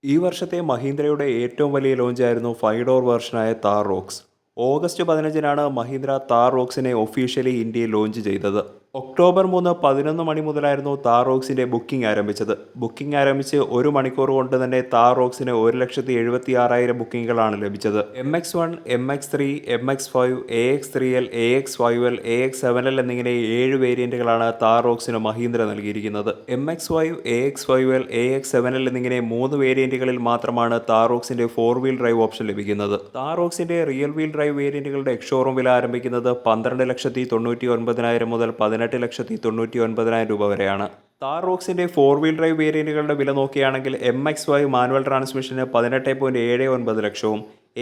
ഈ വർഷത്തെ മഹീന്ദ്രയുടെ ഏറ്റവും വലിയ ലോഞ്ചായിരുന്നു 5 ഡോർ വേർഷനായ താർ റോക്സ്. ഓഗസ്റ്റ് 15-നാണ് മഹീന്ദ്ര താർ റോക്സിനെ ഒഫീഷ്യലി ഇന്ത്യയിൽ ലോഞ്ച് ചെയ്തത്. ഒക്ടോബർ 3 11 മണി മുതലായിരുന്നു താർ റോക്സിന്റെ ബുക്കിംഗ് ആരംഭിച്ചത്. ബുക്കിംഗ് ആരംഭിച്ച് ഒരു മണിക്കൂർ കൊണ്ട് തന്നെ താർ റോക്സിന് 1,76,000 ബുക്കിംഗുകളാണ് ലഭിച്ചത്. MX1, MX3, MX5, AX3L, AX5L, AX7L എന്നിങ്ങനെ 7 വേരിയന്റുകളാണ് താർ റോക്സിന് മഹീന്ദ്ര നൽകിയിരിക്കുന്നത്. MX5, AX5L, AX7L എന്നിങ്ങനെ 3 വേരിയന്റുകളിൽ മാത്രമാണ് താർ റോക്സിന്റെ 4 വീൽ ഡ്രൈവ് ഓപ്ഷൻ ലഭിക്കുന്നത്. താർ റോക്സിന്റെ റിയൽ വീൽ ഡ്രൈവ് വേരിയന്റുകളുടെ എക്സ്ഷോറൂം വില ആരംഭിക്കുന്നത് 12,99,000 മുതൽ 18,99,000 രൂപ വരെയാണ്. താർ റോക്സിന്റെ 4 വീൽ ഡ്രൈവ് വേരിയന്റുകളുടെ വില നോക്കുകയാണെങ്കിൽ MX5 മാനുവൽ ട്രാൻസ്മിഷന് 18.79 ലക്ഷവും,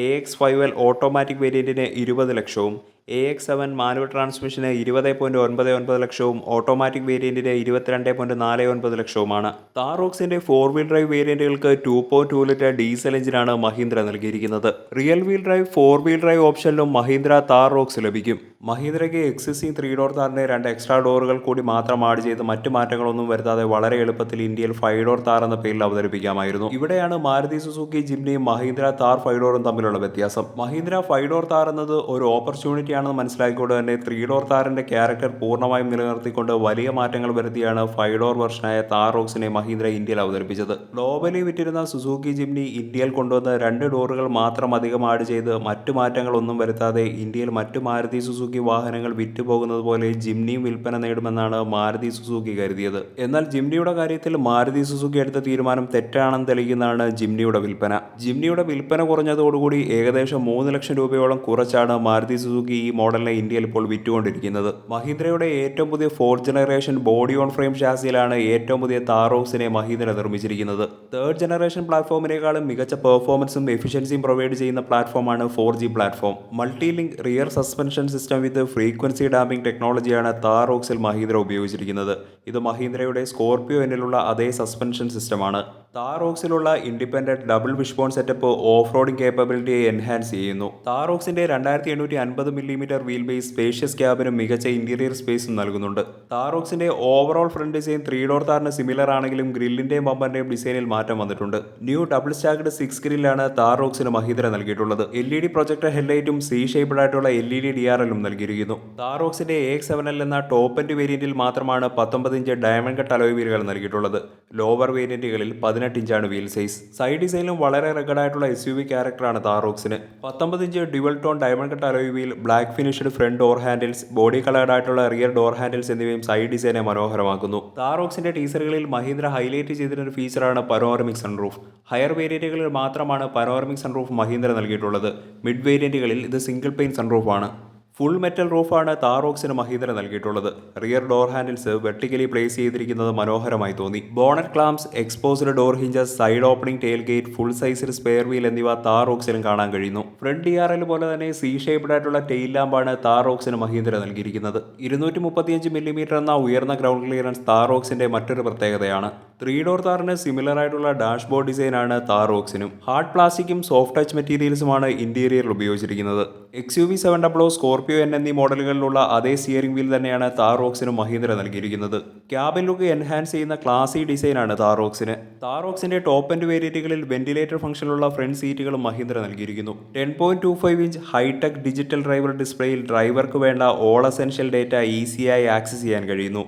AX5L ഓട്ടോമാറ്റിക് വേരിയന്റിന് 20 ലക്ഷവും, AX7 മാനുവൽ ട്രാൻസ്മിഷന് 20.99 ലക്ഷവും ഓട്ടോമാറ്റിക് വേരിയന്റിന് 22.49 ലക്ഷവുമാണ്. താർ റോക്സിന്റെ 4 വീൽ ഡ്രൈവ് വേരിയന്റുകൾക്ക് 2.2 ലിറ്റർ ഡീസൽ എഞ്ചിനാണ് മഹീന്ദ്ര നൽകിയിരിക്കുന്നത്. Real wheel drive, 4 wheel drive ഓപ്ഷനിലും മഹീന്ദ്ര താർ റോക്സ് ലഭിക്കും. മഹീന്ദ്രയ്ക്ക് എക്സിസ്റ്റിംഗ് 3 ഡോർ താറിന്റെ 2 എക്സ്ട്രാ ഡോറുകൾ കൂടി മാത്രം ആഡ് ചെയ്ത് മറ്റു മാറ്റങ്ങളൊന്നും വരുത്താതെ വളരെ എളുപ്പത്തിൽ ഇന്ത്യയിൽ 5 ഡോർ താർ എന്ന പേരിൽ അവതരിപ്പിക്കാമായിരുന്നു. ഇവിടെയാണ് മാരുതി സുസുക്കി ജിംനിയും മഹീന്ദ്ര താർ 5 ഡോറും തമ്മിലുള്ള വ്യത്യാസം. മഹീന്ദ്ര 5 ഡോർ താർ എന്നത് ഒരു ഓപ്പർച്യൂണിറ്റി ആണെന്ന് മനസ്സിലാക്കിക്കൊണ്ട് തന്നെ 3 ഡോർ താറിന്റെ ക്യാരക്ടർ പൂർണ്ണമായും നിലനിർത്തിക്കൊണ്ട് വലിയ മാറ്റങ്ങൾ വരുത്തിയാണ് 5 ഡോർ വെർഷനായ താർ റോക്സിനെ മഹീന്ദ്ര ഇന്ത്യയിൽ അവതരിപ്പിച്ചത്. ഗ്ലോബലി വിറ്റിരുന്ന സുസുക്കി ജിംനി ഇന്ത്യയിൽ കൊണ്ടുവന്ന് 2 ഡോറുകൾ മാത്രം അധികം ആഡ് ചെയ്ത് മറ്റു മാറ്റങ്ങളൊന്നും വരുത്താതെ ഇന്ത്യയിൽ മറ്റു മാരുതി സുസുക്കി വാഹനങ്ങൾ വിറ്റുപോകുന്നത് പോലെ ജിംനിയും വിൽപ്പന നേടുമെന്നാണ് മാരുതി സുസുക്കി കരുതിയത്. എന്നാൽ ജിംനിയുടെ കാര്യത്തിൽ മാരുതി സുസുക്കി എടുത്ത തീരുമാനം തെറ്റാണെന്ന് തെളിയിക്കുന്നതാണ് ജിംനിയുടെ വിൽപ്പന. ജിംനിയുടെ വിൽപ്പന കുറഞ്ഞതോടുകൂടി ഏകദേശം 3 ലക്ഷം രൂപയോളം കുറച്ചാണ് മാരുതി സുസുക്കി ഈ മോഡലിനെ ഇന്ത്യയിൽ ഇപ്പോൾ വിറ്റുകൊണ്ടിരിക്കുന്നത്. മഹീന്ദ്രയുടെ ഏറ്റവും പുതിയ 4th generation body on frame ഷാസിയിലാണ് ഏറ്റവും പുതിയ താർ റോക്സിനെ മഹീന്ദ്ര നിർമ്മിച്ചിരിക്കുന്നത്. 3rd ജനറേഷൻ പ്ലാറ്റ്ഫോമിനേക്കാളും മികച്ച പെർഫോമൻസും എഫിഷ്യൻസിയും പ്രൊവൈഡ് ചെയ്യുന്ന പ്ലാറ്റ്ഫോമാണ് 4G platform. Multi link rear suspension system with frequency damping ടെക്നോളജിയാണ് താർ റോക്സിൽ മഹീന്ദ്ര ഉപയോഗിച്ചിരിക്കുന്നത്. ഇത് മഹീന്ദ്രയുടെ സ്കോർപിയോ എന്നിലുള്ള അതേ സസ്പെൻഷൻ സിസ്റ്റമാണ്. താർ റോക്സിലുള്ള independent double wishbone setup off roading കേപ്പബിലിറ്റിയെ എൻഹാൻസ് ചെയ്യുന്നു. താർ റോക്സിന്റെ 2850 mm വീൽ ബേസ് സ്പേഷ്യസ് ക്യാബിനും മികച്ച ഇന്റീരിയർ സ്പേസും നൽകുന്നുണ്ട്. താർ റോക്സിന്റെ ഓവറോൾ ഫ്രണ്ട് ഡിസൈൻ 3 ഡോർ താറിന് സിമിലർ ആണെങ്കിലും ഗ്രില്ലിന്റെയും ബമ്പറിന്റെയും ഡിസൈനിൽ മാറ്റം വന്നിട്ടുണ്ട്. ന്യൂ ഡബിൾ സ്റ്റാക്ക്ഡ് 6 ഗ്രില്ലാണ് താർ റോക്സിന് മഹീന്ദ്ര നൽകിയിട്ടുള്ളത്. LED പ്രൊജക്ടർ ഹെഡ്ലൈറ്റും C ഷേപ്ഡ് ആയിട്ടുള്ള LED DRLും നൽകിയിരിക്കുന്നു. താർ റോക്സിന്റെ AX7L എന്ന ടോപ്പ് എൻഡ് വേരിയന്റിൽ മാത്രമാണ് 19 ഇഞ്ച് ഡയമണ്ട് കട്ട് അലോയ് വീലുകൾ നൽകിയിട്ടുള്ളത്. ലോവർ വേരിയന്റുകളിൽ 18 ഇഞ്ചാണ് വീൽ സൈസ്. സൈഡ് ഡിസൈനിലും വളരെ റഗഡ് ആയിട്ടുള്ള SUV ക്യാരക്ടറാണ് താർ റോക്സിന്. 19 inch dual tone diamond cut alloy wheel, black finished front door handles, body coloured ആയിട്ടുള്ള റിയർ ഡോർ ഹാൻഡിൽസ് എന്നിവയും സൈഡ് ഡിസൈനെ മനോഹരമാക്കുന്നു. താർ റോക്സിന്റെ ടീസറുകളിൽ മഹീന്ദ്ര ഹൈലൈറ്റ് ചെയ്തിരുന്ന ഒരു ഫീച്ചറാണ് പനോറമിക് സൺറൂഫ്. ഹയർ വേരിയന്റുകളിൽ മാത്രമാണ് പനോറമിക് സൺറൂഫ് മഹീന്ദ്ര നൽകിയിട്ടുള്ളത്. മിഡ് വേരിയന്റുകളിൽ ഇത് സിംഗിൾ പെയിൻ സൺറൂഫാണ്. ഫുൾ മെറ്റൽ റൂഫാണ് താർ റോക്സിന് മഹീന്ദ്ര നൽകിയിട്ടുള്ളത്. Rear door handles vertically place ചെയ്തിരിക്കുന്നത് മനോഹരമായി തോന്നി. Bonnet clamps, exposed door hinges, side opening tailgate, full സൈസിൽ സ്പെയർ വീൽ എന്നിവ താർ റോക്സിലും കാണാൻ കഴിയുന്നു. ഫ്രണ്ട് DRL പോലെ തന്നെ C ഷേപ്ഡ് ആയിട്ടുള്ള ടെയിൽ ലാമ്പാണ് താർ റോക്സിന് മഹീന്ദ്ര നൽകിയിരിക്കുന്നത്. 235 mm എന്ന ഉയർന്ന ഗ്രൗണ്ട് ക്ലിയറൻസ് താർ റോക്സിന്റെ മറ്റൊരു പ്രത്യേകതയാണ്. 3 ഡോർ താറിന് സിമിലർ ആയിട്ടുള്ള ഡാഷ്ബോർഡ് ഡിസൈനാണ് താർ റോക്സിനും. ഹാർഡ് പ്ലാസ്റ്റിക്കും സോഫ്റ്റ് ടച്ച് മെറ്റീരിയൽസുമാണ് ഇന്റീരിയറിൽ ഉപയോഗിച്ചിരിക്കുന്നത്. XUV 700, സ്കോർപിയോ N എന്നീ മോഡലുകളിലുള്ള അതേ സ്റ്റിയറിംഗ് വീൽ തന്നെയാണ് താർ റോക്സിനും മഹീന്ദ്ര നൽകിയിരിക്കുന്നത്. ക്യാബിൻ ലുക്ക് എൻഹാൻസ് ചെയ്യുന്ന ക്ലാസി ഡിസൈനാണ് താർ റോക്സിന്. താർ റോക്സിന്റെ ടോപ്പ് എൻഡ് വേരിയന്റുകളിൽ വെന്റിലേറ്റർ ഫംഗ്ഷനുള്ള ഫ്രണ്ട് സീറ്റുകളും മഹീന്ദ്ര നൽകിയിരിക്കുന്നു. 10.25 ഇഞ്ച് ഹൈടെക് ഡിജിറ്റൽ ഡ്രൈവർ ഡിസ്പ്ലേയിൽ ഡ്രൈവർക്ക് വേണ്ട ഓൾ എസെൻഷ്യൽ ഡേറ്റ ഈസിയായി ആക്സസ് ചെയ്യാൻ കഴിയുന്നു.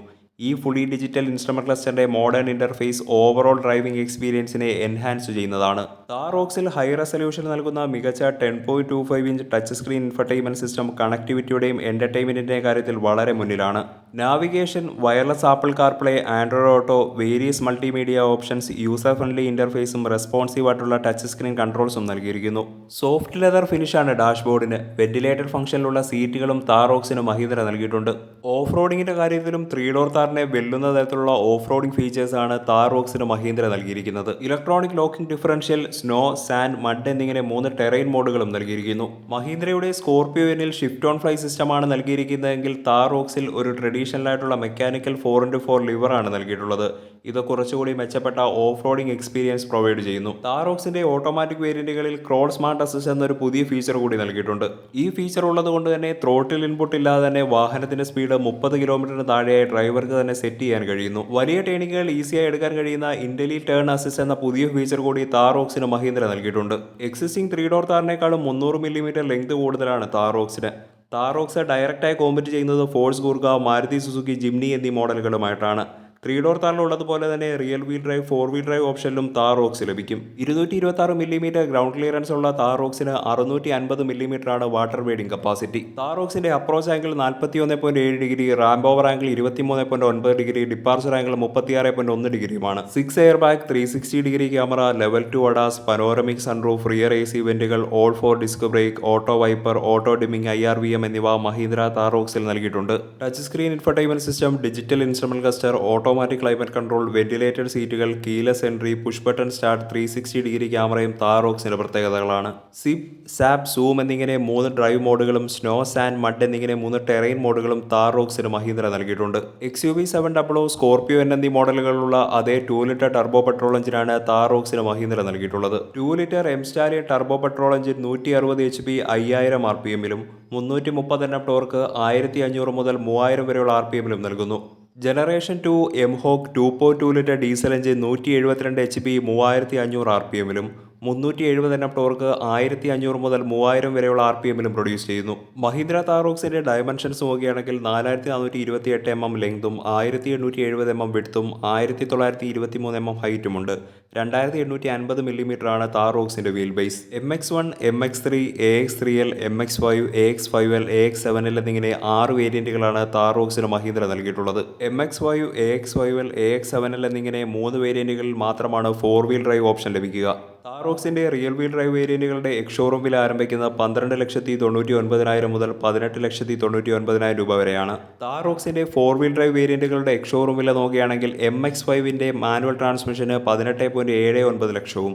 ഈ ഫുള്ളി ഡിജിറ്റൽ ഇൻസ്ട്രുമെന്റ് ക്ലസ്റ്ററിന്റെ മോഡേൺ ഇന്റർഫേസ് ഓവറോൾ ഡ്രൈവിംഗ് എക്സ്പീരിയൻസിനെ എൻഹാൻസ് ചെയ്യുന്നതാണ്. താർ റോക്സിൽ ഹൈ റെസൊല്യൂഷൻ നൽകുന്ന മികച്ച 10.25 inch touch screen infotainment system കണക്ടിവിറ്റിയുടെയും എന്റർടൈൻമെന്റിന്റെയും കാര്യത്തിൽ വളരെ മുന്നിലാണ്. Navigation, wireless Apple CarPlay, Android Auto, various multimedia options, user friendly ഇന്റർഫേസും റെസ്പോൺസീവ് ആയിട്ടുള്ള ടച്ച് സ്ക്രീൻ കൺട്രോൾസും നൽകിയിരിക്കുന്നു. സോഫ്റ്റ് ലെതർ ഫിനിഷാണ് ഡാഷ്ബോർഡിന്. വെന്റിലേറ്റഡ് ഫംഗ്ഷനിലുള്ള സീറ്റുകളും താർ റോക്സിന് മഹീന്ദ്ര നൽകിയിട്ടുണ്ട്. ഓഫ് റോഡിങ്ങിന്റെ കാര്യത്തിലും 3 ഡോർ താറിനെ വെല്ലുന്ന തരത്തിലുള്ള ഓഫ് റോഡിംഗ് ഫീച്ചേഴ്സാണ് താർ റോക്സിന് മഹീന്ദ്ര നൽകിയിരിക്കുന്നത്. Electronic locking differential, snow, sand, mud എന്നിങ്ങനെ 3 ടെറൈൻ മോഡുകളും നൽകിയിരിക്കുന്നു. മഹീന്ദ്രയുടെ സ്കോർപിയോ Nൽ ഷിഫ്റ്റ് ഓൺ ഫ്ലൈ സിസ്റ്റമാണ് നൽകിയിരിക്കുന്നതെങ്കിൽ താർ റോക്സിൽ ഒരു ട്രഡീഷണൽ ആയിട്ടുള്ള മെക്കാനിക്കൽ 4x4 ലിവറാണ് നൽകിയിട്ടുള്ളത്. ഇത് കുറച്ചുകൂടി മെച്ചപ്പെട്ട ഓഫ് റോഡിംഗ് എക്സ്പീരിയൻസ് പ്രൊവൈഡ് ചെയ്യുന്നു. താർ റോക്സിന്റെ ഓട്ടോമാറ്റിക് വേരിയന്റുകളിൽ ക്രോൾ സ്മാർട്ട് അസിസ്റ്റ് എന്നൊരു പുതിയ ഫീച്ചർ കൂടി നൽകിയിട്ടുണ്ട്. ഈ ഫീച്ചർ ഉള്ളത് കൊണ്ട് തന്നെ ത്രോട്ടിൽ ഇൻപുട്ട് ഇല്ലാതെ തന്നെ വാഹനത്തിന്റെ സ്പീഡ് 30 കിലോമീറ്ററിന് താഴെയായി ഡ്രൈവർക്ക് തന്നെ സെറ്റ് ചെയ്യാൻ കഴിയുന്നു. വലിയ ടേണിങ്ങുകൾ ഈസിയായി എടുക്കാൻ കഴിയുന്ന ഇന്റലി ടേൺ അസിസ്റ്റ് എന്ന പുതിയ ഫീച്ചർ കൂടി താർ റോക്സിന് മഹീന്ദ്ര നൽകിയിട്ടുണ്ട്. എക്സിസ്റ്റിംഗ് 3 ഡോർ താറിനേക്കാളും 300 മില്ലിമീറ്റർ ലെങ്ത് കൂടുതലാണ് താർ റോക്സിന്. താർ റോക്സ് ഡയറക്റ്റായി കോമ്പറ്റ് ചെയ്യുന്നത് ഫോഴ്സ് ഗൂർഗ, മാരുതി സുസുക്കി ജിംനി എന്നീ മോഡലുകളുമായിട്ടാണ്. 3 ഡോർ താറിലുള്ളതുപോലെ തന്നെ rear wheel drive, 4 wheel drive ഓപ്ഷനിലും താർ റോക്സ് ലഭിക്കും. 226 മില്ലിമീറ്റർ ഗ്രൗണ്ട് ക്ലിയറൻസ് ഉള്ള താർ റോക്സിന് 650 മില്ലിമീറ്റർ ആണ് വാട്ടർ വെയ്ഡിംഗ് കപ്പാസിറ്റി. താർ റോക്സിന്റെ approach angle 41.7 degree, ramp over angle 23.9 degree, departure angle 36.1 ഡിഗ്രിയുമാണ്. 6 air bag, 360 degree camera, level 2 ADAS, panoramic sunroof, rear AC വെന്റുകൾ, all 4 disc brake, auto wiper, auto dimming, IRVM എന്നിവ മഹീന്ദ്ര താർ റോക്സിൽ നൽകിയിട്ടുണ്ട്. Touch screen infotainment system, digital instrument cluster, automatic climate control, ventilated സീറ്റുകൾ, keyless entry, push button start, 360 degree ക്യാമറയും താർ റോക്സിന്റെ പ്രത്യേകതകളാണ്. Zip, zap, zoom എന്നിങ്ങനെ 3 drive മോഡുകളും സ്നോ, സാൻഡ്, മഡ് എന്നിങ്ങനെ 3 ടെറൈൻ മോഡുകളും താർ റോക്സിന് മഹീന്ദ്ര നൽകിയിട്ടുണ്ട്. XUV 700, സ്കോർപിയോ എന്നീ മോഡലുകളിലുള്ള അതേ 2 ലിറ്റർ ടർബോ പെട്രോൾ എഞ്ചിനാണ് താർ റോക്സിന് മഹീന്ദ്ര നൽകിയിട്ടുള്ളത്. 2 litre M stallion turbo petrol engine 160 HP 5000 RPMലും 330 Nm torque 1500 മുതൽ 3000 വരെയുള്ള RPMലും നൽകുന്നു. Generation 2 mHawk 2.2 litre diesel engine 172 HP 3500 RPMലും 370 Nm torque 1500 മുതൽ 3000 വരെയുള്ള RPMലും പ്രൊഡ്യൂസ് ചെയ്യുന്നു. മഹീന്ദ്ര താർ റോക്സിന്റെ ഡയമെൻഷൻസ് നോക്കുകയാണെങ്കിൽ 4428 mm ലെങ്തും 1870 mm വിഡ്ത്തും 1923 mm ഹൈറ്റുമുണ്ട്. 2850 മില്ലിമീറ്റർ ആണ് Thar റോക്സിന്റെ wheel base. MX1, MX3, AX3L, MX5, AX5L, AX7L എന്നിങ്ങനെ 6 വേരിയന്റുകളാണ് താർ റോക്സിന് മഹീന്ദ്ര നൽകിയിട്ടുള്ളത്. MX5, AX5L, AX7L എന്നിങ്ങനെ 3 വേരിയന്റുകളിൽ മാത്രമാണ് 4 വീൽ ഡ്രൈവ് ഓപ്ഷൻ ലഭിക്കുക. താർ റോക്സിന്റെ റിയൽ വീൽ ഡ്രൈവ് വേരിയന്റുകളുടെ എക്സ്ഷോറൂം വില ആരംഭിക്കുന്നത് 12,99,000 മുതൽ 18,99,000 രൂപ വരെയാണ്. താർ റോക്സിന്റെ 4 വീൽ ഡ്രൈവ് വേരിയന്റുകളുടെ എക്സ്ഷോറൂം വില നോക്കുകയാണെങ്കിൽ MX5ന്റെ മാനുവൽ ട്രാൻസ്മിഷന് 18.79 ലക്ഷവും,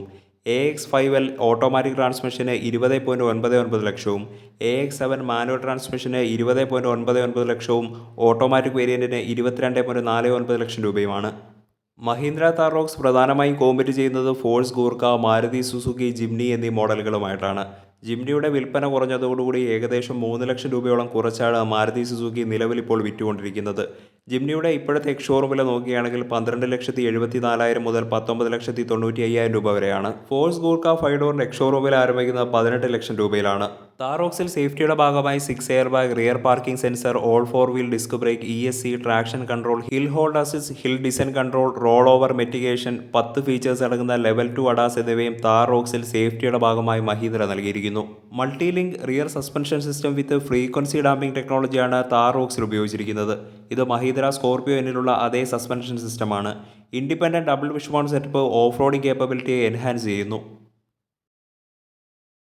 AX5L ഓട്ടോമാറ്റിക് ട്രാൻസ്മിഷന് 20.99 ലക്ഷവും, AX7 മാനുവൽ ട്രാൻസ്മിഷന് 20.99 ലക്ഷവും, ഓട്ടോമാറ്റിക് വേരിയന്റിന് 22.49 ലക്ഷം രൂപയുമാണ്. മഹീന്ദ്ര താർ റോക്സ് പ്രധാനമായും കോമ്പറ്റ് ചെയ്യുന്നത് Force Gurkha, Maruti Suzuki Jimny എന്നീ മോഡലുകളുമായിട്ടാണ്. ജിംനിയുടെ വിൽപ്പന കുറഞ്ഞതോടുകൂടി ഏകദേശം 3 ലക്ഷം രൂപയോളം കുറച്ചാണ് മാരുതി സുസുക്കി നിലവിൽ ഇപ്പോൾ വിറ്റുകൊണ്ടിരിക്കുന്നത്. ജിംനിയുടെ ഇപ്പോഴത്തെ എക്സ്ഷോറൂം വില നോക്കുകയാണെങ്കിൽ 12,74,000 മുതൽ 19,95,000 രൂപ വരെയാണ്. ഫോഴ്സ് ഗൂർഖ 5 ഡോറിന്റെ എക്സ്ഷോറൂം വില ആരംഭിക്കുന്നത് 18 ലക്ഷം രൂപയിലാണ്. താർ റോക്സിൽ സേഫ്റ്റിയുടെ ഭാഗമായി 6 air bag, rear parking sensor, all 4 wheel disc brake, ESC, traction control, hill hold assist, hill descent control, roll over mitigation, 10 features അടങ്ങുന്ന ലെവൽ 2 അഡാസ് എന്നിവയും താർ റോക്സിൽ സേഫ്റ്റിയുടെ ഭാഗമായി മഹീന്ദ്ര നൽകിയിരിക്കുന്നു. Multi link rear suspension system with frequency damping ടെക്നോളജിയാണ് താർ റോക്സിൽ ഉപയോഗിച്ചിരിക്കുന്നത്. ഇത് മഹീന്ദ്ര സ്കോർപിയോ എന്നിലുള്ള അതേ സസ്പെൻഷൻ സിസ്റ്റമാണ്. Independent double wishbone setup off roading കേപ്പബിലിറ്റിയെ എൻഹാൻസ് ചെയ്യുന്നു.